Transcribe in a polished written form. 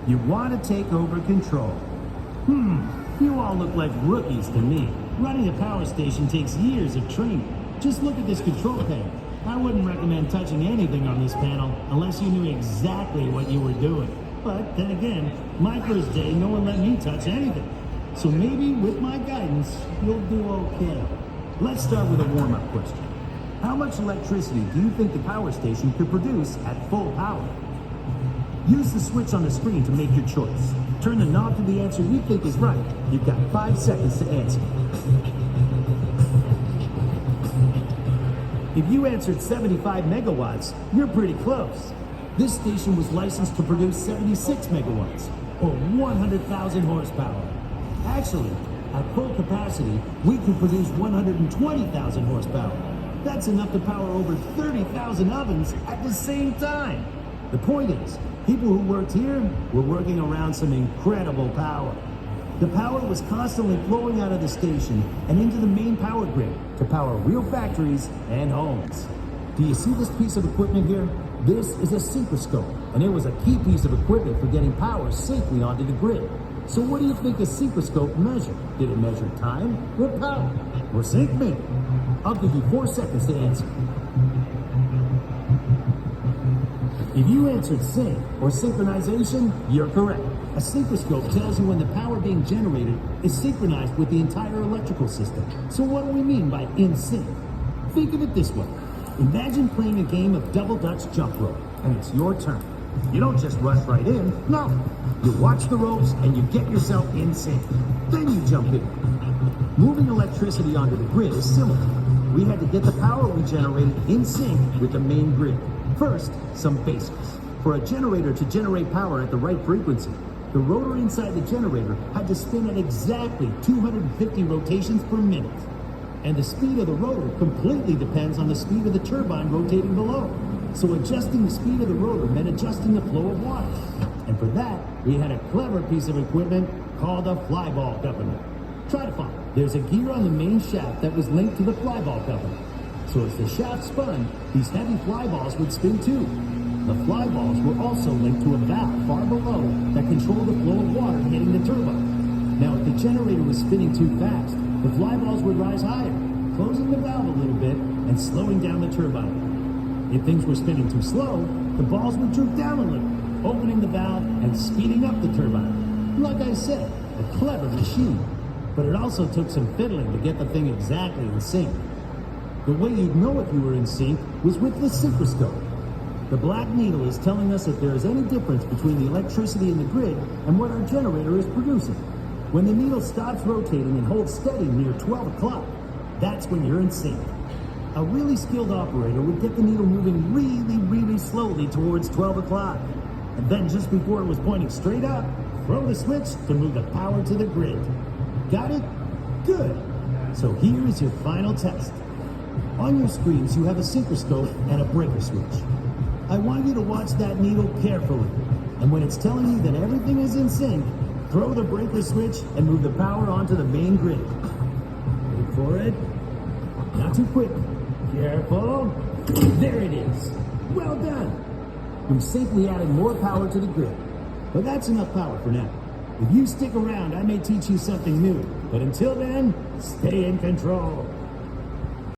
You want to take over control. You all look like rookies to me. Running a power station takes years of training. Just look at this control panel. I wouldn't recommend touching anything on this panel unless you knew exactly what you were doing. But then again, my first day, no one let me touch anything. So maybe with my guidance, you'll do okay. Let's start with a warm-up question. How much electricity do you think the power station could produce at full power? Use the switch on the screen to make your choice. Turn the knob to the answer you think is right. You've got 5 seconds to answer. If you answered 75 megawatts, you're pretty close. This station was licensed to produce 76 megawatts, or 100,000 horsepower. Actually, at full capacity, we can produce 120,000 horsepower. That's enough to power over 30,000 ovens at the same time. The point is, people who worked here were working around some incredible power. The power was constantly flowing out of the station and into the main power grid to power real factories and homes. Do you see this piece of equipment here? This is a synchroscope, and it was a key piece of equipment for getting power safely onto the grid. So what do you think a synchroscope measured? Did it measure time or power? Or sync me? I'll give you 4 seconds to answer. If you answered sync or synchronization, you're correct. A synchroscope tells you when the power being generated is synchronized with the entire electrical system. So what do we mean by in sync? Think of it this way. Imagine playing a game of double dutch jump rope, and it's your turn. You don't just rush right in, no. You watch the ropes and you get yourself in sync. Then you jump in. Moving electricity onto the grid is similar. We had to get the power we generated in sync with the main grid. First, some basics. For a generator to generate power at the right frequency, the rotor inside the generator had to spin at exactly 250 rotations per minute. And the speed of the rotor completely depends on the speed of the turbine rotating below. So adjusting the speed of the rotor meant adjusting the flow of water. And for that, we had a clever piece of equipment called a flyball governor. Try to follow. There's a gear on the main shaft that was linked to the flyball governor. So as the shaft spun, these heavy flyballs would spin too. The flyballs were also linked to a valve far below that controlled the flow of water hitting the turbine. Now, if the generator was spinning too fast, the flyballs would rise higher, closing the valve a little bit and slowing down the turbine. If things were spinning too slow, the balls would droop down a little, opening the valve and speeding up the turbine. Like I said, a clever machine. But it also took some fiddling to get the thing exactly in sync. The way you'd know if you were in sync was with the synchroscope. The black needle is telling us if there is any difference between the electricity in the grid and what our generator is producing. When the needle stops rotating and holds steady near 12 o'clock, that's when you're in sync. A really skilled operator would get the needle moving really slowly towards 12 o'clock. And then just before it was pointing straight up, throw the switch to move the power to the grid. Got it? Good. So here is your final test. On your screens, you have a synchroscope and a breaker switch. I want you to watch that needle carefully. And when it's telling you that everything is in sync, throw the breaker switch and move the power onto the main grid. Wait for it. Not too quick. Careful. There it is. Well done. We've safely added more power to the grid. But that's enough power for now. If you stick around, I may teach you something new. But until then, stay in control.